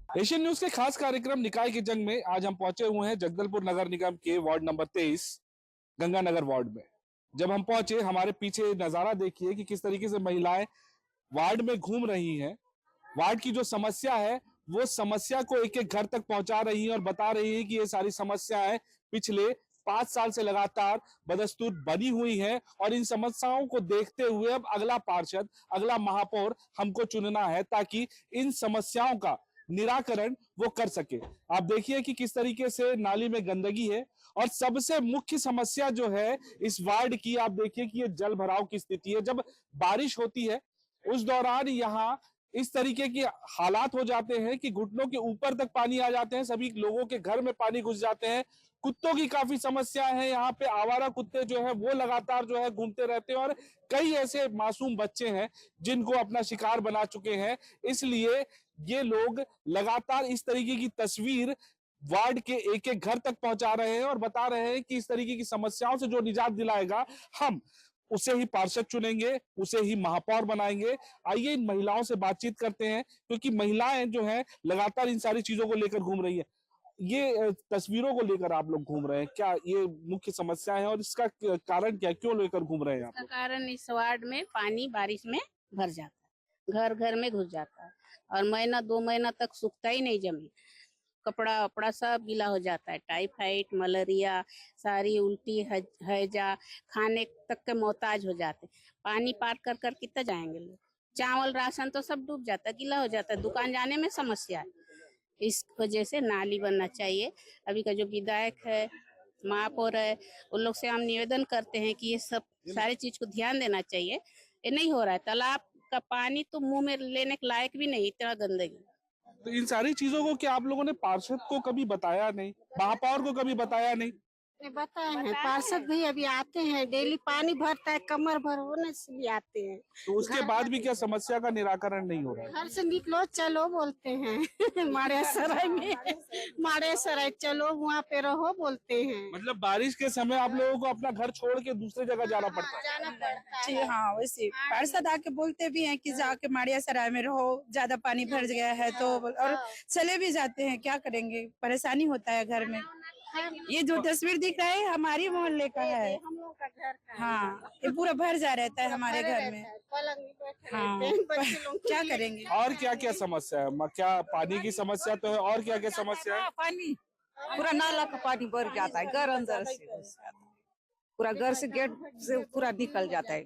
Asian news के खास कार्यक्रम निकाय की जंग में आज हम पहुंचे हुए हैं जगदलपुर नगर निगम के वार्ड नंबर 23 गंगानगर वार्ड में। जब हम पहुंचे, हमारे पीछे नजारा देखिए कि किस तरीके से महिलाएं वार्ड में घूम रही हैं। वार्ड की जो समस्या है वो समस्या को एक एक घर तक पहुंचा रही है और बता रही है कि ये सारी समस्याएं पिछले 5 साल से लगातार बदस्तूर बनी हुई है और इन समस्याओं को देखते हुए अब अगला पार्षद, अगला महापौर हमको चुनना है ताकि इन समस्याओं का निराकरण वो कर सके। आप देखिए कि किस तरीके से नाली में गंदगी है और सबसे मुख्य समस्या जो है इस वार्ड की, आप देखिए कि ये जल भराव की स्थिति है। जब बारिश होती है उस दौरान यहाँ इस तरीके के हालात हो जाते हैं कि घुटनों के ऊपर तक पानी आ जाते हैं, सभी लोगों के घर में पानी घुस जाते हैं। कुत्तों की काफी समस्या है यहाँ पे, आवारा कुत्ते जो है वो लगातार जो है घूमते रहते हैं और कई ऐसे मासूम बच्चे हैं जिनको अपना शिकार बना चुके हैं। इसलिए ये लोग लगातार इस तरीके की तस्वीर वार्ड के एक एक घर तक पहुंचा रहे हैं और बता रहे हैं कि इस तरीके की समस्याओं से जो निजात दिलाएगा हम उसे ही पार्षद चुनेंगे, उसे ही महापौर बनाएंगे। आइए इन महिलाओं से बातचीत करते हैं क्योंकि महिलाएं जो हैं लगातार इन सारी चीजों को लेकर घूम रही है। ये तस्वीरों को लेकर आप लोग घूम रहे हैं, क्या ये मुख्य समस्या है और इसका कारण क्या, क्यों लेकर घूम रहे हैं आप लोग? कारण इस वार्ड में पानी बारिश में भर जाता है, घर घर में घुस जाता है और महीना 2 महीना तक सूखता ही नहीं जमीन। कपड़ा वपड़ा सब गीला हो जाता है, टाइफाइड, मलेरिया, सारी उल्टी, हैजा, खाने तक के मोहताज हो जाते। पानी पार कर कर कितना जाएंगे लोग? चावल राशन तो सब डूब जाता है, गीला हो जाता है, दुकान जाने में समस्या है। इस वजह से नाली बनना चाहिए। अभी का जो विधायक है, महापौर है, उन लोग से हम निवेदन करते हैं कि ये सब सारे चीज को ध्यान देना चाहिए। ये नहीं हो रहा है, तालाब का पानी तो मुंह में लेने के लायक भी नहीं, इतना गंदगी। तो इन सारी चीजों को क्या आप लोगों ने पार्षद को कभी बताया नहीं, महापौर को कभी बताया नहीं? बताए हैं, पार्षद भी अभी आते हैं, डेली पानी भरता है, कमर भर होने से भी आते हैं। तो उसके बाद भी क्या समस्या का निराकरण नहीं हो रहा है? घर से निकलो चलो बोलते हैं माड़े सराय में, माड़े सराय चलो वहाँ पे रहो बोलते हैं। मतलब बारिश के समय आप लोगों को अपना घर छोड़ के दूसरे जगह जाना पड़ता है? जाना पड़ता जी है। हाँ, वैसे पार्षद आके बोलते भी हैं कि जाके माड़िया सराय में रहो, ज्यादा पानी भर गया है तो, और चले भी जाते हैं, क्या करेंगे, परेशानी होता है घर में। ये जो तस्वीर दिख रहा है हमारी मोहल्ले का है, हम लोग का घर का है। हाँ, ये पूरा भर जा रहता है हमारे घर में। पलंग में बैठे हाँ, रहते हैं, बच्चे लोग क्या करेंगे। और क्या क्या समस्या है? क्या पानी की समस्या तो है, और क्या क्या समस्या है? पानी पूरा नाला का पानी भर जाता है, घर अंदर से घुस जाता है, पूरा घर से गेट से पूरा निकल जाता है।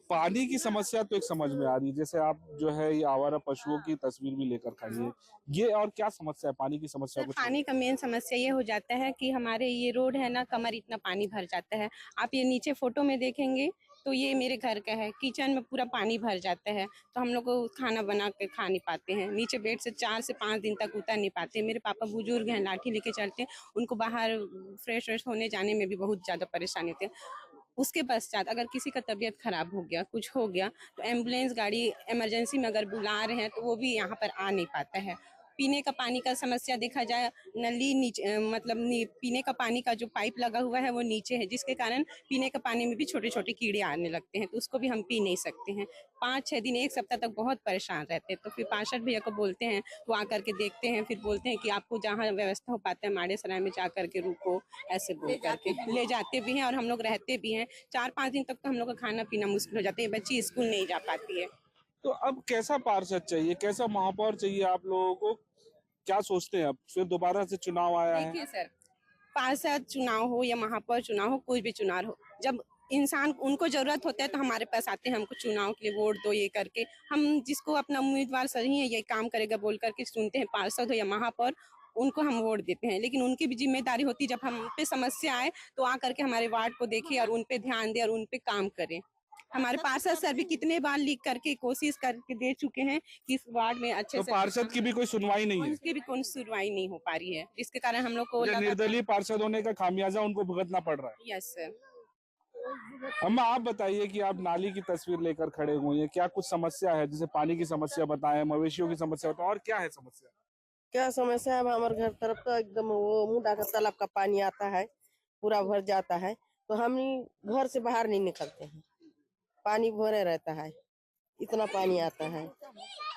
पानी की समस्या तो एक समझ में आ रही है, जैसे आप जो है ये आवारा पशुओं की तस्वीर भी लेकर खड़ी है, ये और क्या समस्या है पानी की समस्या को? पानी का मेन समस्या ये हो जाता है कि हमारे ये रोड है ना, कमर इतना पानी भर जाता है। आप ये नीचे फोटो में देखेंगे तो ये मेरे घर का है, किचन में पूरा पानी भर जाता है तो हम लोग को खाना बना के खा नहीं पाते हैं। नीचे बेड से 4 से 5 दिन तक उतर नहीं पाते। मेरे पापा बुजुर्ग हैं, लाठी लेके चलते हैं, उनको बाहर फ्रेश होने जाने में भी बहुत ज्यादा परेशानी होती है। उसके पश्चात अगर किसी का तबीयत खराब हो गया, कुछ हो गया तो एम्बुलेंस गाड़ी इमरजेंसी में अगर बुला रहे हैं तो वो भी यहाँ पर आ नहीं पाता है। पीने का पानी का समस्या देखा जाए, नली नीचे मतलब पीने का पानी का जो पाइप लगा हुआ है वो नीचे है, जिसके कारण पीने का पानी में भी छोटे छोटे कीड़े आने लगते हैं, तो उसको भी हम पी नहीं सकते हैं। 5-6 दिन, 1 सप्ताह तक बहुत परेशान रहते हैं। तो फिर पार्षद भैया को बोलते हैं, वो आकर के देखते हैं, फिर बोलते हैं कि आपको जहाँ व्यवस्था हो पाता है माड़े सराय में जा करके रुको, ऐसे बोल करके ले जाते भी हैं और हम लोग रहते भी हैं। 4-5 दिन तक तो हम लोग का खाना पीना मुश्किल हो जाता है, बच्ची स्कूल नहीं जा पाती है। तो अब कैसा पार्षद चाहिए, कैसा महापौर चाहिए आप लोगों को, क्या सोचते हैं? अब फिर दोबारा से चुनाव आया है। देखिए सर, पार्षद चुनाव हो या महापौर चुनाव हो, कोई भी चुनाव हो, जब इंसान उनको जरूरत होता है तो हमारे पास आते हैं, हमको चुनाव के लिए वोट दो ये करके। हम जिसको अपना उम्मीदवार सही है, ये काम करेगा बोल करके सुनते हैं, पार्षद हो या महापौर, उनको हम वोट देते हैं। लेकिन उनकी भी जिम्मेदारी होती है जब हम पे समस्या आए तो आकर के हमारे वार्ड को देखे और उन पे ध्यान दे और उन पे काम करें। हमारे पार्षद सर भी कितने बार लिख करके कोशिश करके दे चुके हैं कि इस वार्ड में अच्छे तो से, पार्षद की भी कोई सुनवाई नहीं है? उनकी भी कोई सुनवाई नहीं हो पा रही है, जिसके कारण हम लोग को निर्दलीय पार्षद होने का खामियाजा उनको भुगतना पड़ रहा है। Yes sir. अम्मा आप बताइए कि आप नाली की तस्वीर लेकर खड़े हुए हैं, क्या कुछ समस्या है? जैसे पानी की समस्या बताएं, मवेशियों की समस्या बताएं, और क्या है समस्या? क्या समस्या है? हमारे घर तरफ तो एकदम वो मुंडा का तालाब का पानी आता है, पूरा भर जाता है, तो हम घर से बाहर नहीं निकलते हैं, पानी भरे रहता है, इतना पानी आता है।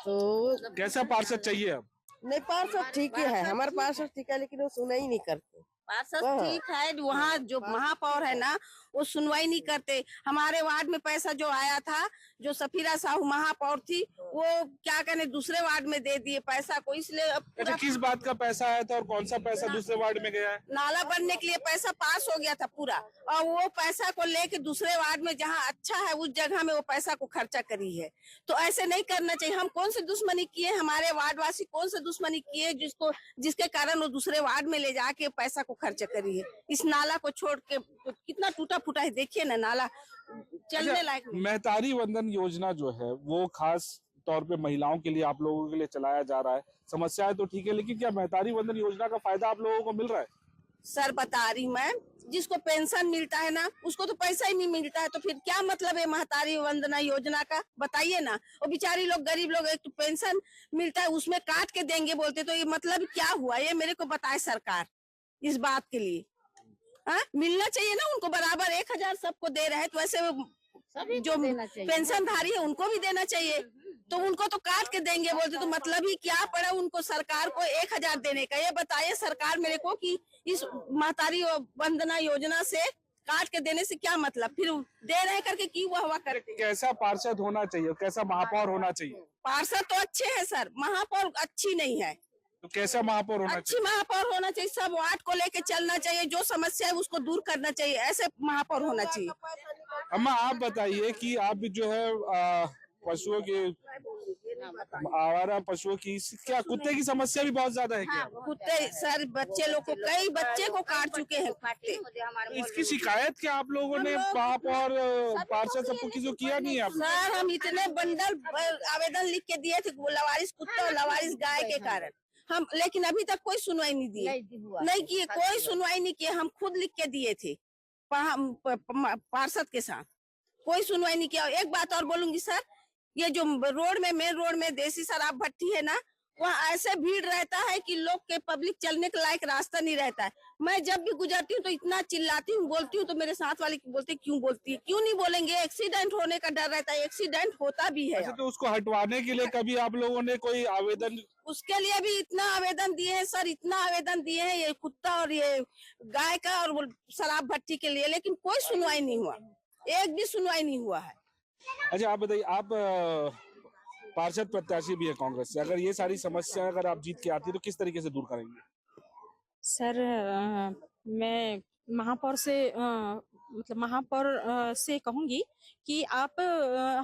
तो कैसा पार्षद चाहिए अब? नहीं, पार्षद ठीक ही है, हमारे पार्षद ठीक है, लेकिन वो सुनाई नहीं करते। पार्षद हाँ। ठीक है, वहाँ जो महापौर है ना वो सुनवाई नहीं करते। हमारे वार्ड में पैसा जो आया था, जो सफीरा साहू महापौर थी, वो क्या कहने दूसरे वार्ड में दे दिए पैसा को, इसलिए अब अच्छा, पूरा किस बात का पैसा आया था और कौन सा पैसा दूसरे वार्ड में गया है? नाला बनने के लिए पैसा पास हो गया था पूरा, और वो पैसा को लेके दूसरे वार्ड में जहाँ अच्छा है उस जगह में वो पैसा को खर्चा करी है। तो ऐसे नहीं करना चाहिए। हम कौन सी दुश्मनी किए, हमारे वार्ड वासी कौन सी दुश्मनी किए जिसके कारण वो दूसरे वार्ड में ले जाके पैसा को खर्चा करी है। इस नाला को छोड़ के कितना टूटा फूटा है, देखिए ना नाला चलने लायक नहीं। महतारी वंदन योजना जो है वो खास तौर पे महिलाओं के लिए, आप लोगों के लिए चलाया जा रहा है। समस्याएं तो ठीक है, लेकिन क्या महतारी वंदन योजना का फायदा आप लोगों को मिल रहा है? सर बता रही मैं, जिसको पेंशन मिलता है ना उसको तो पैसा ही नहीं मिलता है, तो फिर क्या मतलब है महतारी वंदना योजना का, बताइए ना। और बेचारी लोग, गरीब लोग, एक तो पेंशन मिलता है उसमें काट के देंगे बोलते, तो ये मतलब क्या हुआ, ये मेरे को बताए सरकार इस बात के लिए। हाँ, मिलना चाहिए ना उनको बराबर, 1000 सबको दे रहे हैं, तो वैसे जो पेंशन धारी है उनको भी देना चाहिए। तो उनको तो काट के देंगे बोलते, तो मतलब ही क्या पड़ा उनको सरकार को 1000 देने का। ये बताइए सरकार मेरे को कि इस महतारी वंदना योजना से काट के देने से क्या मतलब, फिर दे रहे करके क्यों वाह वाह करते। कैसा पार्षद होना चाहिए, कैसा महापौर होना चाहिए? पार्षद तो अच्छे हैं सर, महापौर अच्छी नहीं है। तो कैसा महापौर होना अच्छी चाहिए? महापौर होना चाहिए, सब वार्ड को लेके चलना चाहिए, जो समस्या है उसको दूर करना चाहिए, ऐसे महापौर होना चाहिए। अम्मा आप बताइए कि आप भी जो है पशुओं के, आवारा पशुओं की, क्या कुत्ते की समस्या भी बहुत ज्यादा है क्या? कुत्ते सर, बच्चे लोग को, कई बच्चे को काट चुके हैं कुत्ते। तो इसकी शिकायत क्या आप लोगों ने महापौर, पार्षद सबको किसी को किया नहीं है आपने? सर हम इतने बंडल आवेदन लिख के दिए थे लवारिस कुत्ता और लवारिस गाय के कारण हम, लेकिन अभी तक कोई सुनवाई नहीं दी, नहीं किए, कोई सुनवाई नहीं किए। हम खुद लिख के दिए थे पार्षद के साथ, कोई सुनवाई नहीं किया। एक बात और बोलूंगी सर, ये जो रोड में, मेन रोड में देसी शराब भट्टी है ना, वहाँ ऐसे भीड़ रहता है कि लोग के पब्लिक चलने के लायक रास्ता नहीं रहता है। मैं जब भी गुजरती हूँ तो इतना चिल्लाती हूँ, बोलती हूँ, तो मेरे साथ वाले बोलते क्यों बोलती है, क्यों नहीं बोलेंगे, एक्सीडेंट होने का डर रहता है, एक्सीडेंट होता भी है। अच्छा, तो उसको हटवाने के लिए कभी आप लोगों ने कोई आवेदन? उसके लिए भी इतना आवेदन दिए हैं सर, इतना आवेदन दिए हैं, ये कुत्ता और ये गाय का और वो शराब भट्टी के लिए, लेकिन कोई सुनवाई नहीं हुआ, एक भी सुनवाई नहीं हुआ है। अच्छा आप बताइए, आप पार्षद प्रत्याशी भी है कांग्रेस से, अगर ये सारी समस्या अगर आप जीत के आती है तो किस तरीके से दूर करेंगे? सर मैं महापौर से मतलब महापौर से कहूंगी कि आप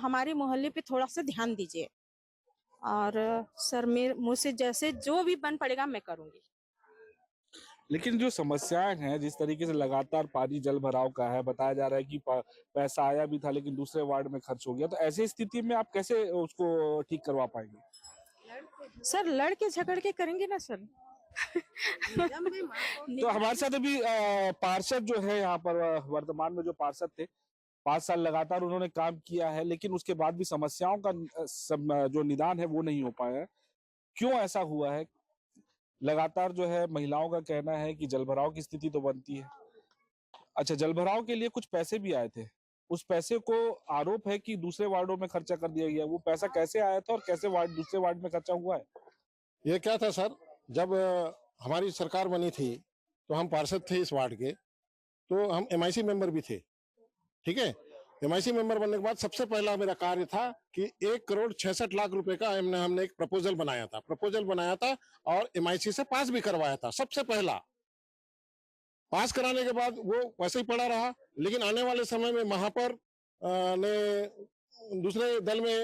हमारे मोहल्ले पे थोड़ा सा ध्यान दीजिए, और सर मुझसे जैसे जो भी बन पड़ेगा मैं करूंगी। लेकिन जो समस्याएं हैं, जिस तरीके से लगातार पानी जल भराव का है, बताया जा रहा है कि पैसा आया भी था लेकिन दूसरे वार्ड में खर्च हो गया, तो ऐसी स्थिति में आप कैसे उसको ठीक करवा पाएंगे? सर लड़ के झगड़ के करेंगे ना सर। तो हमारे साथ अभी पार्षद जो है यहाँ पर वर्तमान में जो पार्षद थे, 5 साल लगातार उन्होंने काम किया है, लेकिन उसके बाद भी समस्याओं का जो निदान है वो नहीं हो पाया है। क्यों ऐसा हुआ है? लगातार जो है महिलाओं का कहना है कि जलभराव की स्थिति तो बनती है। अच्छा, जलभराव के लिए कुछ पैसे भी आए थे, उस पैसे को आरोप है कि दूसरे वार्डों में खर्चा कर दिया गया। वो पैसा कैसे आया था और कैसे दूसरे वार्ड में खर्चा हुआ है? ये क्या था सर, जब हमारी सरकार बनी थी तो हम पार्षद थे इस वार्ड के, तो हम MIC मेंबर भी थे, ठीक है। MIC मेंबर बनने के बाद सबसे पहला मेरा कार्य था कि 1,66,00,000 रुपए का हमने एक प्रपोजल बनाया था और MIC से पास भी करवाया था। सबसे पहला पास कराने के बाद वो वैसे ही पड़ा रहा, लेकिन आने वाले समय में महापौर ने दूसरे दल में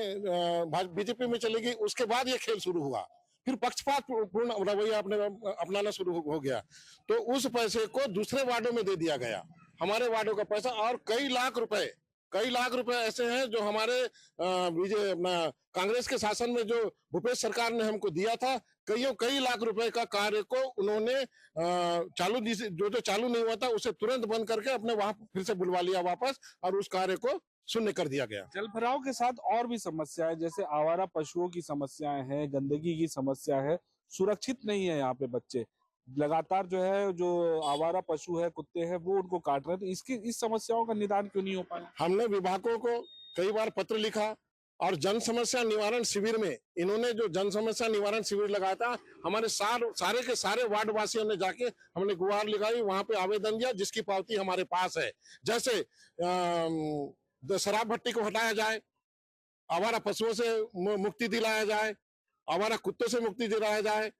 BJP में चली गई, उसके बाद ये खेल शुरू हुआ, फिर पक्षपात पूर्ण रवैया अपनाना शुरू हो गया, तो उस पैसे को दूसरे वार्डों में दे दिया गया। हमारे वार्डों का पैसा और कई लाख रुपए ऐसे हैं जो हमारे कांग्रेस के शासन में जो भूपेश सरकार ने हमको दिया था, कई लाख रुपए का कार्य को उन्होंने जो चालू नहीं हुआ था उसे तुरंत बंद करके अपने वहां फिर से बुलवा लिया वापस, और उस कार्य को शून्य कर दिया गया। जलभराव के साथ और भी समस्याएं, जैसे आवारा पशुओं की समस्याएं हैं, गंदगी की समस्या है, सुरक्षित नहीं है यहाँ पे बच्चे, लगातार जो है जो आवारा पशु है, कुत्ते हैं, वो उनको काट रहे हैं। तो इस समस्याओं का निदान क्यों नहीं हो पाया? हमने विभागों को कई बार पत्र लिखा और जन समस्या निवारण शिविर में इन्होंने जो जन समस्या निवारण शिविर लगाया था, हमारे सारे के सारे वार्ड वासियों ने जाके हमने गुहार लगाई, वहां पे आवेदन दिया, जिसकी पावती हमारे पास है। जैसे शराब भट्टी को हटाया जाए, आवारा पशुओं से मुक्ति दिलाया जाए, आवारा कुत्तों से मुक्ति दिलाया जाए,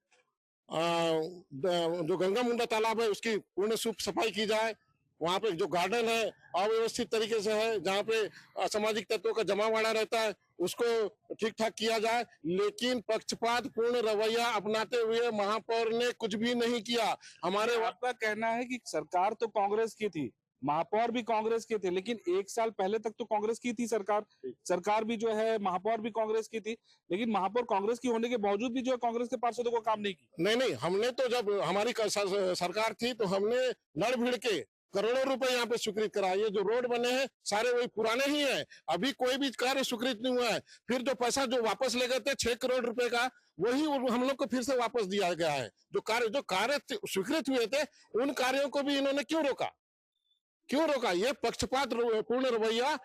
जो गंगा मुंडा तालाब है उसकी पूर्ण सफाई की जाए, वहां पे जो गार्डन है अव्यवस्थित तरीके से है, जहाँ पे असामाजिक तत्वों का जमावड़ा रहता है, उसको ठीक ठाक किया जाए। लेकिन पक्षपात पूर्ण रवैया अपनाते हुए महापौर ने कुछ भी नहीं किया। हमारे आपका कहना है कि सरकार तो कांग्रेस की थी, महापौर भी कांग्रेस के थे, लेकिन 1 साल पहले तक तो कांग्रेस की थी सरकार भी जो है, महापौर भी कांग्रेस की थी, लेकिन महापौर कांग्रेस की होने के बावजूद भी जो है कांग्रेस के पार्षदों को काम नहीं किया। नहीं, हमने तो जब हमारी सरकार थी तो हमने लड़ भिड़ के करोड़ों रुपए यहाँ पे स्वीकृत कराए। ये जो रोड बने हैं सारे वही पुराने ही हैं, अभी कोई भी कार्य स्वीकृत नहीं हुआ है। फिर जो पैसा जो वापस ले गए थे 6 करोड़ रुपए का, वही हम लोग को फिर से वापस दिया गया है। जो कार्य स्वीकृत हुए थे उन कार्यों को भी इन्होंने क्यों रोका? ये पक्षपात पूर्ण रवैया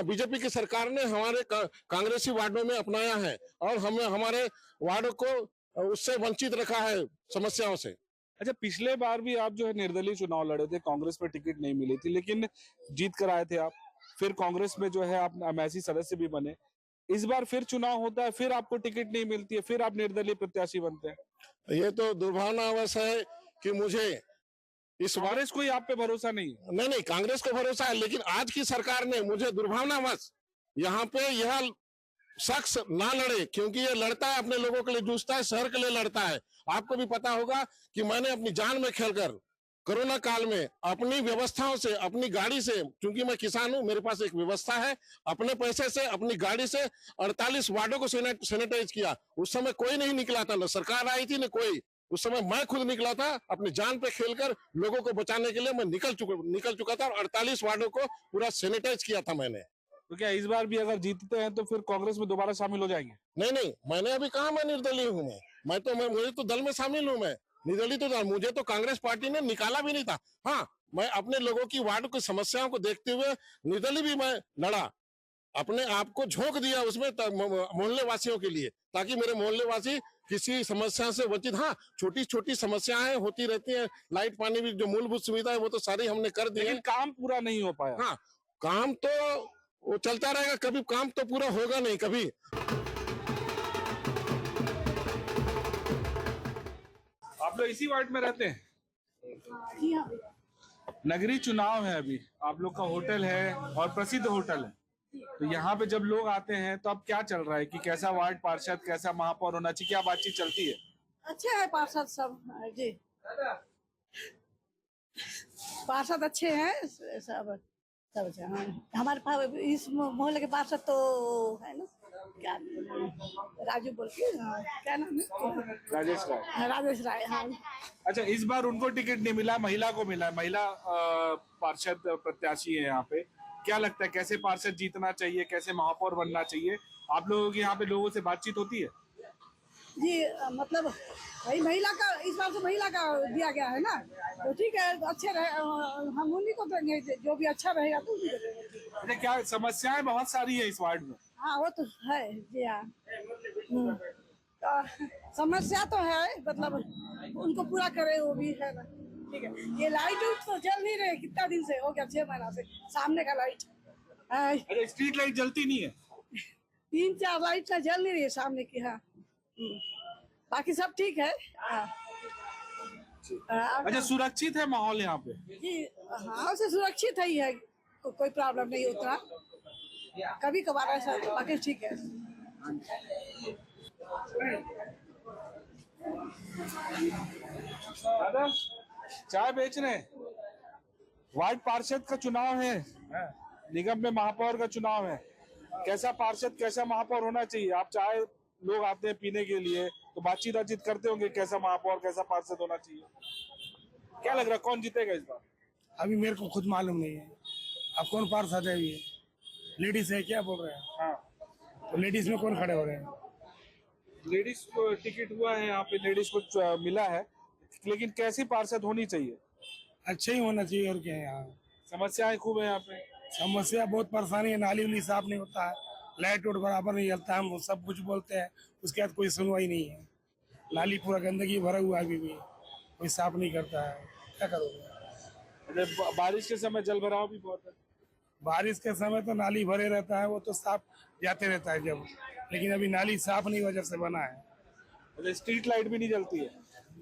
बीजेपी की सरकार ने हमारे कांग्रेसी वार्डों में अपनाया है और हमें हमारे वार्डों को उससे वंचित रखा है समस्याओं से। अच्छा, पिछले बार भी आप जो है निर्दलीय चुनाव लड़े थे, कांग्रेस पर टिकट नहीं मिली थी, लेकिन जीत कर आए थे आप। फिर कांग्रेस में जो है आप एमआईसी सदस्य भी बने। इस बार फिर चुनाव होता है, फिर आपको टिकट नहीं मिलती है, फिर आप निर्दलीय प्रत्याशी बनते हैं। ये तो दुर्भावनावश है कि मुझे इस बार कांग्रेस कोई आप पे भरोसा नहीं? नहीं, कांग्रेस को भरोसा है, लेकिन आज की सरकार ने मुझे दुर्भावनावश यहाँ पे यह शख्स ना लड़े, क्योंकि ये लड़ता है, अपने लोगों के लिए जूझता है, शहर के लिए लड़ता है। आपको भी पता होगा कि मैंने अपनी जान में खेलकर कोरोना काल में अपनी व्यवस्थाओं से, अपनी गाड़ी से, क्योंकि मैं किसान हूं, मेरे पास एक व्यवस्था है, अपने पैसे से, अपनी गाड़ी से 48 वार्डों को सैनिटाइज किया। उस समय कोई नहीं निकला था, न सरकार आई थी न कोई। उस समय मैं खुद निकला था, अपनी जान पे खेलकर लोगों को बचाने के लिए मैं निकल चुका था और 48 वार्डों को पूरा सैनिटाइज किया था मैंने। तो क्या इस बार भी अगर जीतते हैं तो फिर कांग्रेस में दोबारा शामिल हो जाएंगे? नहीं, मैंने अभी कहा मैं निर्दलीय हूँ। मुझे तो दल में शामिल हूँ। मैं निर्दलीय तो मुझे तो कांग्रेस पार्टी ने निकाला भी नहीं था। हाँ, मैं अपने लोगों की वार्ड की समस्याओं को देखते हुए निर्दलीय भी मैं लड़ा, अपने आप को झोंक दिया उसमें मोहल्ले वासियों के लिए, ताकि मेरे मोहल्ले वासी किसी समस्या से वंचित। हाँ, छोटी छोटी समस्याएं होती रहती हैं, लाइट पानी भी जो मूलभूत सुविधा है वो तो सारी हमने कर दी, लेकिन काम पूरा नहीं हो पाया। हाँ, काम तो वो चलता रहेगा, कभी काम तो पूरा होगा नहीं कभी। आप लोग इसी वार्ड में रहते हैं? जी हाँ। नगरीय चुनाव है अभी, आप लोग का होटल है और प्रसिद्ध होटल है, तो यहाँ पे जब लोग आते हैं तो अब क्या चल रहा है कि कैसा वार्ड पार्षद, कैसा महापौर होना चाहिए, क्या बातचीत चलती है? अच्छे है पार्षद सब जी, पार्षद अच्छे हैं सब अच्छा। हाँ, हमारे इस मोहल्ले के पार्षद तो है ना, क्या राजू बोल के, क्या नाम है? राजेश राय। राजेश राय। हाँ। अच्छा, इस बार उनको टिकट नहीं मिला, महिला को मिला है, महिला पार्षद प्रत्याशी है यहाँ पे। क्या लगता है कैसे पार्षद जीतना चाहिए, कैसे महापौर बनना चाहिए? आप लोगों की यहाँ पे लोगों से बातचीत होती है? जी, मतलब भाई महिला का इस बार तो महिला का दिया गया है ना, तो ठीक है, अच्छे रहे, हम उन्हीं को देंगे, जो भी अच्छा रहेगा तो उन्हीं को देंगे। अच्छा, क्या समस्याएं बहुत सारी है इस वार्ड में? हाँ, वो तो है जी। हाँ, तो समस्या तो है, मतलब उनको पूरा करे वो भी है ना। ठीक है, ये लाइट तो जल नहीं रहे, कितना दिन से हो गया, 6 महीना से सामने का लाइट। अरे स्ट्रीट लाइट जलती नहीं है? 3-4 लाइट का जल नहीं रही है सामने की। हाँ, बाकी सब ठीक है। अच्छा, सुरक्षित है माहौल यहाँ पे? जी हाँ, से सुरक्षित ही है, कोई प्रॉब्लम नहीं उतना, कभी कभार ऐसा, बाकी ठीक है। दादा चाय बेच रहे हैं? वार्ड पार्षद का चुनाव है, निगम में महापौर का चुनाव है, कैसा पार्षद कैसा महापौर होना चाहिए? आप चाय लोग आते हैं पीने के लिए तो बातचीत करते होंगे, कैसा महापौर कैसा पार्षद होना चाहिए? क्या लग रहा है कौन जीतेगा इस बार? अभी मेरे को खुद मालूम नहीं है, अब कौन पार्षद है? ये लेडीज है क्या बोल रहे हैं? हाँ, तो लेडीज में कौन खड़े हो रहे हैं? लेडीज को टिकट हुआ है यहाँ पे, लेडीज को मिला है, लेकिन कैसी पार्षद होनी चाहिए? अच्छा ही होना चाहिए, और क्या है। यहाँ समस्याएं खूब है यहाँ पे। समस्या बहुत, परेशानी है, नाली उली साफ नहीं होता है, लाइट उठ बराबर नहीं जलता, हम सब कुछ बोलते हैं, उसके बाद कोई सुनवाई नहीं है। नाली पूरा गंदगी भरा हुआ है, अभी भी कोई साफ नहीं करता है, क्या करोगे। बारिश के समय जल भराव भी बहुत है। बारिश के समय तो नाली भरे रहता है, वो तो साफ जाते रहता है जब, लेकिन अभी नाली साफ नहीं वजह से बना है। स्ट्रीट लाइट भी नहीं जलती है,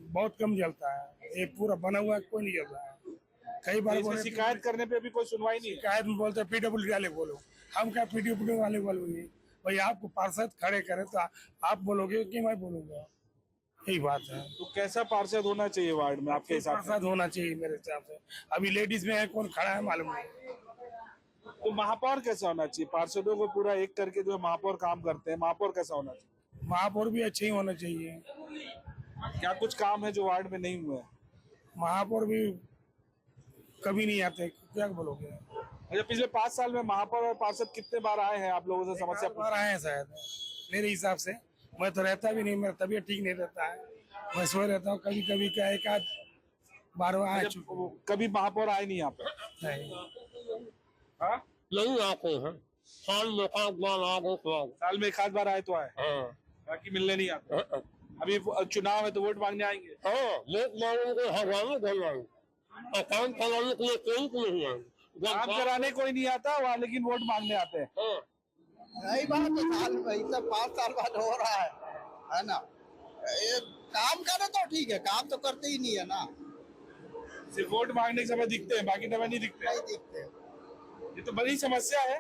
बहुत कम जलता है, ये पूरा बना हुआ है, कोई नहीं जल रहा है। कई बार इसमें शिकायत करने पे भी कोई सुनवाई नहीं है। शिकायत में बोलते PWD वाले बोलो, हम क्या PWD वाले बोलोगे भाई, आपको पार्षद खड़े करे तो आप बोलोगे कि मैं बोलूंगा, यही बात है। तो कैसा पार्षद होना चाहिए वार्ड में आपके हिसाब से? पार्षद होना चाहिए मेरे हिसाब से। अभी लेडीज में है, कौन खड़ा है मालूम नहीं। तो महापौर कैसा होना चाहिए? पार्षदों को पूरा एक करके जो महापौर काम करते हैं, महापौर कैसा होना चाहिए? महापौर भी अच्छे ही होना चाहिए। क्या कुछ काम है जो वार्ड में नहीं हुए? महापौर भी कभी नहीं आते, क्या बोलोगे। अच्छा, पिछले 5 साल में महापौर और पार्षद कितने बार आए हैं आप लोगों से समस्या बार आए हैं शायद, मेरे हिसाब से। मैं तो रहता भी नहीं, मेरा तबीयत ठीक नहीं रहता है, मैं सोए रहता हूँ। कभी कभी क्या एक आध बार आ चुके, कभी महापौर आए नहीं यहाँ पे? नहीं हाँ? नहीं आते हैं, साल में 5 बार आ गए तो साल में 1 आध बार आए तो आए, बाकी मिलने नहीं आते। अभी चुनाव है तो वोट मांगने आएंगे। काम कराने के लिए कोई नहीं है, काम कराने कोई नहीं आता वहाँ, लेकिन वोट मांगने आते हैं। यही बात है, साल में इतना 5 साल बाद हो रहा है ना। ये काम करे तो ठीक है, काम तो करते ही नहीं है ना, सिर्फ वोट मांगने के समय दिखते हैं, बाकी समय नहीं दिखते। नहीं दिखते। ये तो बड़ी समस्या है।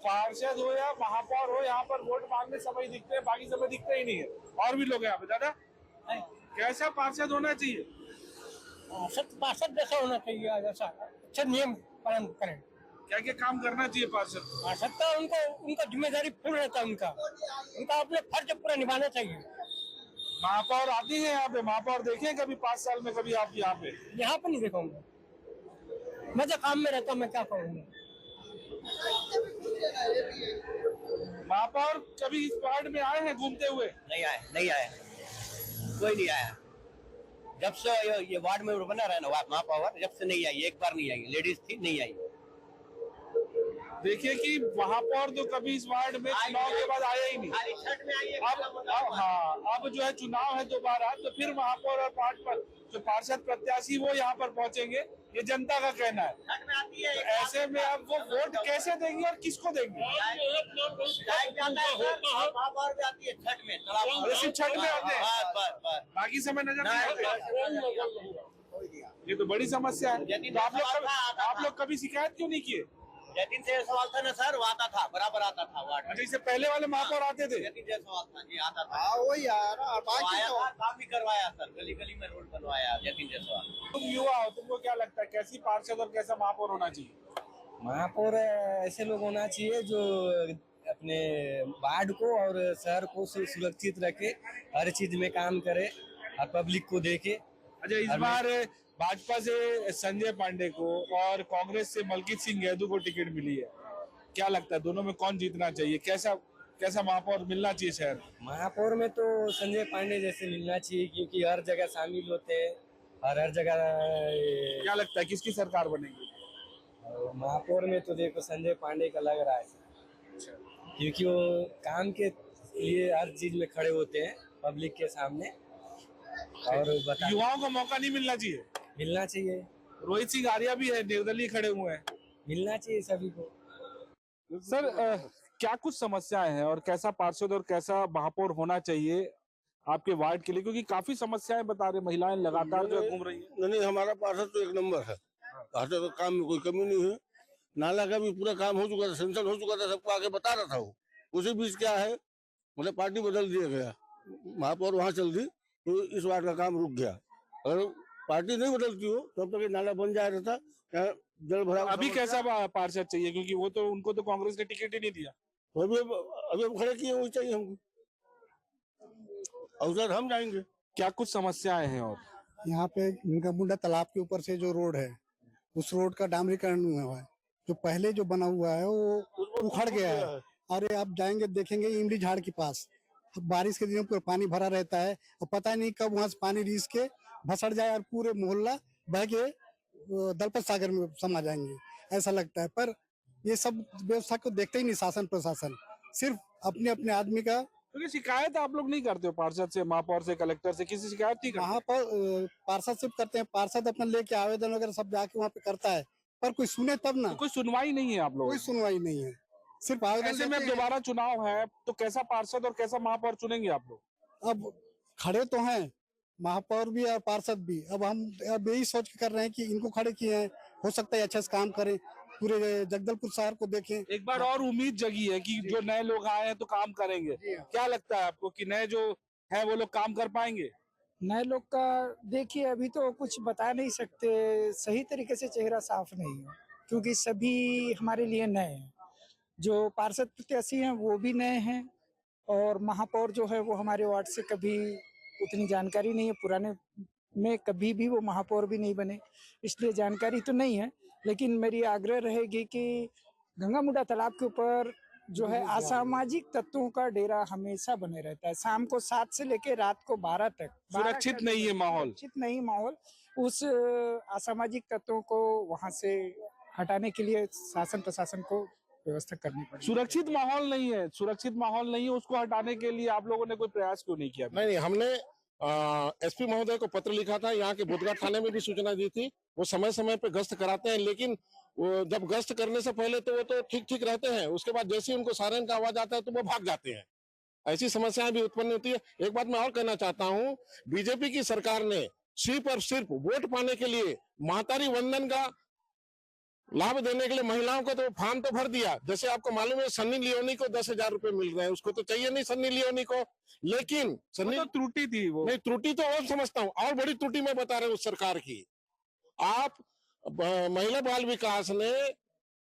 पार्षद हो या महापौर हो, यहाँ पर वोट मांगने समय दिखते हैं, बाकी समय दिखते ही नहीं है। और भी लोग हैं यहाँ पे। दादा, कैसा पार्षद होना चाहिए? पार्षद जैसा होना चाहिए, जैसा अच्छा नियम पालन करें। क्या क्या काम करना चाहिए पार्षद? पार्षद का उनका जिम्मेदारी पूर्ण रहता है, उनका अपने फर्ज पूरा निभाना चाहिए। महापौर आती है यहाँ पे? महापौर देखे कभी 5 साल में कभी आप यहाँ पे? यहाँ पे नहीं देखूंगा, मैं तो काम में रहता हूँ, मैं क्या करूँगा। महापौर कभी इस वार्ड में आए हैं घूमते हुए? नहीं आए, कोई नहीं आया। जब से ये वार्ड में बना रहा है ना महापौर, जब से नहीं आई, एक बार नहीं आई, लेडीज थी नहीं आई। देखिए कि महापौर तो कभी इस वार्ड में चुनाव के बाद आया ही नहीं। अब जो है चुनाव है दोबारा, तो फिर महापौर और जो पार्षद प्रत्याशी वो यहाँ पर पहुंचेंगे, ये जनता का कहना है। तो ऐसे में अब वो वोट कैसे देंगे और किसको देंगे? सिर्फ छठ में आते हैं, बाकी समय नजर नहीं आते। ये तो बड़ी समस्या है। तो आप लोग कभी शिकायत क्यों नहीं किए? जतिन से सवाल था ना सर, वो आता था, बराबर आता था वार्ड। अच्छा, इससे पहले वाले महापौर आते थे? जतिन से सवाल था जी, आता था। वही यार, काम भी करवाया सर, गली गली में रोड बनवाया जतिन से सवाल। तुम युवा हो, तुमको क्या लगता है कैसी पार्षद और कैसा महापौर होना चाहिए? महापौर ऐसे लोग होना चाहिए जो अपने वार्ड को और शहर को सुरक्षित रखे, हर चीज में काम करे और पब्लिक को देखे। अच्छा, इस बार भाजपा से संजय पांडे को और कांग्रेस से मलकीत सिंह गैदू को टिकट मिली है, क्या लगता है दोनों में कौन जीतना चाहिए? कैसा महापौर मिलना चाहिए शहर? महापौर में तो संजय पांडे जैसे मिलना चाहिए, क्योंकि हर जगह शामिल होते हैं और हर जगह। क्या लगता है किसकी सरकार बनेगी? महापौर में तो देखो संजय पांडे का लग रहा है, क्योंकि वो काम के लिए हर चीज में खड़े होते हैं पब्लिक के सामने। और युवाओं को मौका नहीं मिलना चाहिए? मिलना चाहिए। रोहित सिंह आर्या भी है, निर्दलीय खड़े हुए हैं, मिलना चाहिए सभी को। सर, क्या कुछ समस्याएं हैं और कैसा पार्षद और कैसा महापौर होना चाहिए आपके वार्ड के लिए? क्योंकि काफी समस्याएं बता रहे, महिलाएं लगातार जो घूम रही है। नहीं, हमारा पार्षद तो 1 नंबर है, पार्षद का काम में कोई कमी नहीं है। नाला का भी पूरा काम हो चुका था, सेंक्शन हो चुका था, सबको आगे बता रहा था वो। उसी बीच क्या है, मतलब पार्टी बदल दिया गया, महापौर वहाँ चल दी तो इस वार्ड का काम रुक गया। अगर पार्टी नहीं बदलती हो तब तक ये नाला बन जाया रहता, जल भराव। अभी कैसा पार्षद चाहिए? क्योंकि वो तो उनको तो कांग्रेस ने टिकट ही नहीं दिया। अभी हम खड़े किए, वही चाहिए हमको, अवसर हम जाएंगे। क्या कुछ समस्याएं हैं? और यहाँ पे इनका मुंडा तालाब के ऊपर से जो रोड है, उस रोड का डामरीकरण हुआ है। जो पहले जो बना हुआ है वो उखड़ गया है। अरे आप जाएंगे देखेंगे इमली झाड़ के पास बारिश के दिनों पर पानी भरा रहता है और पता नहीं कब वहां से पानी रिस के भसड़ जाए और पूरे मोहल्ला बह के दलपत सागर में समा जाएंगे, ऐसा लगता है। पर ये सब व्यवस्था को देखते ही नहीं शासन प्रशासन, सिर्फ अपने अपने आदमी का। क्योंकि शिकायत आप लोग नहीं करते हो पार्षद से, महापौर से, कलेक्टर से, किसी शिकायत नहीं करते? महापौर पार्षद सिर्फ करते हैं, पार्षद अपना लेके आवेदन वगैरह सब जाके वहाँ पे करता है, पर कोई सुने तब ना। तो कोई सुनवाई नहीं है आप लोगों कोई की? सुनवाई नहीं है, सिर्फ आवेदन ऐसे में लेते अब हैं। दोबारा चुनाव है तो कैसा पार्षद और कैसा महापौर चुनेंगे आप लोग? अब खड़े तो हैं महापौर भी और पार्षद भी, अब हम अब यही सोच के कर रहे हैं कि इनको खड़े किए हैं, हो सकता है अच्छे से काम करें, पूरे जगदलपुर शहर को देखें। एक बार और उम्मीद जगी है कि जो नए लोग आए हैं तो काम करेंगे। क्या लगता है आपको कि नए जो है वो लोग काम कर पाएंगे? नए लोग का देखिए अभी तो कुछ बता नहीं सकते, सही तरीके से चेहरा साफ नहीं है क्योंकि सभी हमारे लिए नए हैं। जो पार्षद प्रत्याशी हैं वो भी नए हैं और महापौर जो है वो हमारे वार्ड से कभी उतनी जानकारी नहीं है, पुराने में कभी भी वो महापौर भी नहीं बने, इसलिए जानकारी तो नहीं है। लेकिन मेरी आग्रह रहेगी कि गंगा मुंडा तालाब के ऊपर जो है असामाजिक तत्वों का डेरा हमेशा बने रहता है। शाम को 7 से लेकर रात को 12 तक सुरक्षित नहीं है माहौल। सुरक्षित नहीं माहौल। उस असामाजिक तत्वों को वहां से हटाने के लिए शासन प्रशासन को व्यवस्था करनी पड़ेगी। सुरक्षित माहौल नहीं है, सुरक्षित माहौल नहीं है, उसको हटाने के लिए आप लोगों ने कोई प्रयास क्यों नहीं किया? नहीं, हमने एसपी महोदय को पत्र लिखा था, यहाँ के बुधगा थाने में भी सूचना दी थी। वो समय समय पे गश्त कराते हैं, लेकिन वो जब गश्त करने से पहले तो वो तो ठीक ठीक रहते हैं, उसके बाद जैसे ही उनको सायरन का आवाज आता है तो वो भाग जाते हैं। ऐसी समस्याएं भी उत्पन्न होती है। एक बात मैं और कहना चाहता हूँ, बीजेपी की सरकार ने सिर्फ और सिर्फ वोट पाने के लिए महतारी वंदन का लाभ देने के लिए महिलाओं को तो फॉर्म तो भर दिया। जैसे आपको मालूम है सन्नी लियोनी को 10,000 रुपए मिल रहे हैं, उसको तो चाहिए नहीं सन्नी लियोनी को, लेकिन सन्नी तो त्रुटि थी वो। नहीं, त्रुटि तो और समझता हूँ, और बड़ी त्रुटि मैं बता रहा हूँ उस सरकार की। आप महिला बाल विकास ने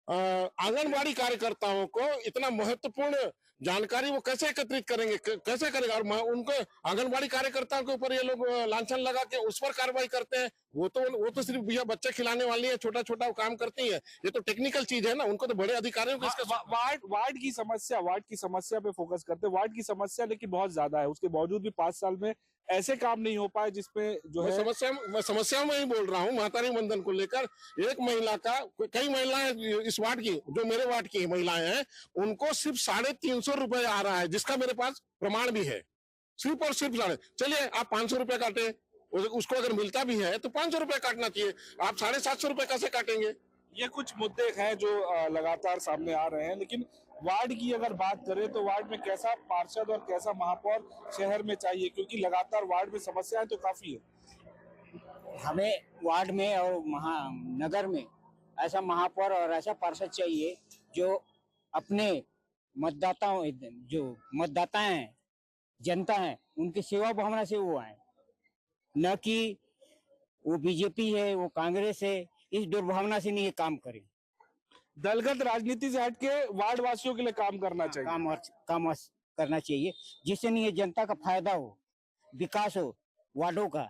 आंगनबाड़ी कार्यकर्ताओं को इतना महत्वपूर्ण जानकारी वो कैसे एकत्रित करेंगे, कैसे करेगा? और उनको आंगनबाड़ी कार्यकर्ताओं के ऊपर ये लोग लांछन लगा के उस पर कार्रवाई करते हैं। वो तो सिर्फ भैया बच्चे खिलाने वाली है, छोटा छोटा वो काम करती है। ये तो टेक्निकल चीज है ना, उनको तो बड़े अधिकारियों को वार्ड की समस्या पे फोकस करते हैं। वार्ड की समस्या लेकिन बहुत ज्यादा है, उसके बावजूद भी 5 साल में ऐसे काम नहीं हो पाए जिसपे जो है मैं समस्या में ही बोल रहा हूँ। महतारी वंदन को लेकर एक महिला का, कई महिलाएं इस वार्ड की, जो मेरे वार्ड की महिलाएं हैं, उनको सिर्फ 350 रुपए आ रहा है, जिसका मेरे पास प्रमाण भी है। सिर्फ और सिर्फ चलिए आप 500 रुपए काटे, उसको अगर मिलता भी है तो 500 रुपए काटना चाहिए, आप 750 रुपए कैसे काटेंगे? ये कुछ मुद्दे हैं जो लगातार सामने आ रहे हैं। लेकिन वार्ड की अगर बात करें तो वार्ड में कैसा पार्षद और कैसा महापौर शहर में चाहिए, क्योंकि लगातार वार्ड में समस्याएं तो काफी है। हमें वार्ड में और नगर में ऐसा महापौर और ऐसा पार्षद चाहिए जो अपने मतदाताओं, जो मतदाता हैं, जनता है, उनकी सेवा भावना से वो आए, न कि वो बीजेपी है, वो कांग्रेस है, इस दुर्भावना से नहीं ये काम करे। दलगत राजनीति से हटके वार्ड वासियों के लिए काम करना चाहिए। काम करना चाहिए, जिससे नहीं ये जनता का फायदा हो, विकास हो वार्डों का।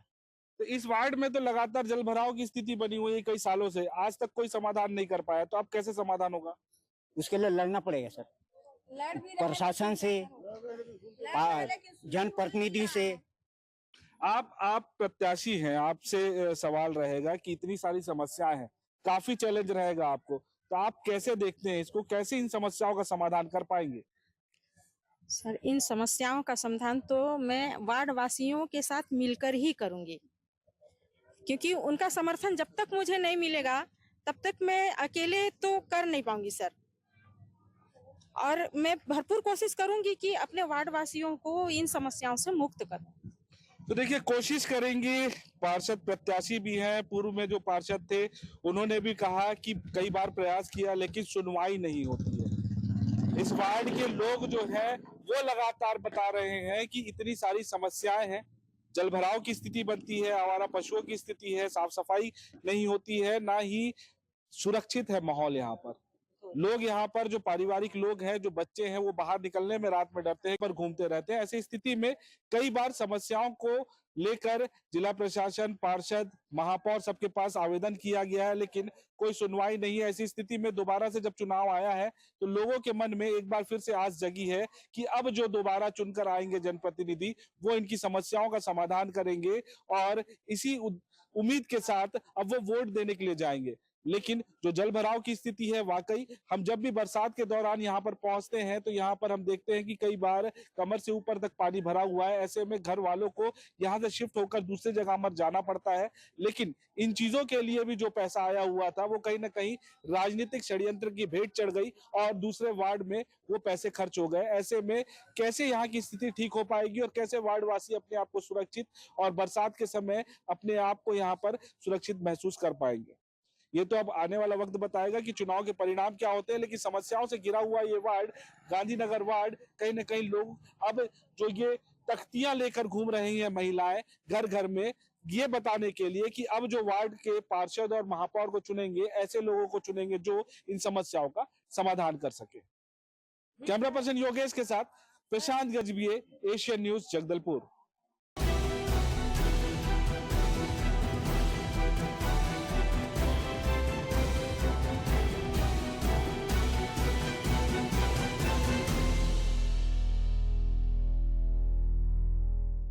तो इस वार्ड में तो लगातार जल भराव की स्थिति बनी हुई है कई सालों से, आज तक कोई समाधान नहीं कर पाया, तो अब कैसे समाधान होगा? उसके लिए लड़ना पड़ेगा सर, प्रशासन से, जनप्रतिनिधि से। आप प्रत्याशी हैं, आपसे सवाल रहेगा कि इतनी सारी समस्याएं हैं, काफी चैलेंज रहेगा आपको, तो आप कैसे देखते हैं इसको, कैसे इन समस्याओं का समाधान कर पाएंगे? सर, इन समस्याओं का समाधान तो मैं वार्ड वासियों के साथ मिलकर ही करूंगी, क्योंकि उनका समर्थन जब तक मुझे नहीं मिलेगा तब तक मैं अकेले तो कर नहीं पाऊंगी सर। और मैं भरपूर कोशिश करूंगी कि अपने वार्ड वासियों को इन समस्याओं से मुक्त करूं। तो देखिए, कोशिश करेंगे। पार्षद प्रत्याशी भी हैं, पूर्व में जो पार्षद थे उन्होंने भी कहा कि कई बार प्रयास किया लेकिन सुनवाई नहीं होती है। इस वार्ड के लोग जो है वो लगातार बता रहे हैं कि इतनी सारी समस्याएं हैं, जल भराव की स्थिति बनती है, आवारा पशुओं की स्थिति है, साफ सफाई नहीं होती है, ना ही सुरक्षित है माहौल। यहाँ पर लोग, यहाँ पर जो पारिवारिक लोग हैं, जो बच्चे हैं, वो बाहर निकलने में रात में डरते हैं, पर घूमते रहते हैं। ऐसी स्थिति में कई बार समस्याओं को लेकर जिला प्रशासन, पार्षद, महापौर सबके पास आवेदन किया गया है, लेकिन कोई सुनवाई नहीं है। ऐसी स्थिति में दोबारा से जब चुनाव आया है तो लोगों के मन में एक बार फिर से आस जगी है कि अब जो दोबारा चुनकर आएंगे जनप्रतिनिधि, वो इनकी समस्याओं का समाधान करेंगे, और इसी उम्मीद के साथ अब वो वोट देने के लिए जाएंगे। लेकिन जो जल भराव की स्थिति है, वाकई हम जब भी बरसात के दौरान यहाँ पर पहुंचते हैं तो यहाँ पर हम देखते हैं कि कई बार कमर से ऊपर तक पानी भरा हुआ है। ऐसे में घर वालों को यहाँ से शिफ्ट होकर दूसरी जगह पर जाना पड़ता है। लेकिन इन चीजों के लिए भी जो पैसा आया हुआ था वो कहीं ना कहीं राजनीतिक षड्यंत्र की भेंट चढ़ गई और दूसरे वार्ड में वो पैसे खर्च हो गए। ऐसे में कैसे यहाँ की स्थिति ठीक हो पाएगी और कैसे वार्ड वासी अपने आप को सुरक्षित और बरसात के समय अपने आप को यहाँ पर सुरक्षित महसूस कर पाएंगे, ये तो अब आने वाला वक्त बताएगा कि चुनाव के परिणाम क्या होते हैं। लेकिन समस्याओं से घिरा हुआ ये वार्ड, गांधीनगर वार्ड, कहीं ना कहीं लोग अब जो ये तख्तियां लेकर घूम रही हैं महिलाएं घर घर में, ये बताने के लिए कि अब जो वार्ड के पार्षद और महापौर को चुनेंगे, ऐसे लोगों को चुनेंगे जो इन समस्याओं का समाधान कर सके। कैमरा पर्सन योगेश के साथ प्रशांत गजभिये, एशियन न्यूज, जगदलपुर।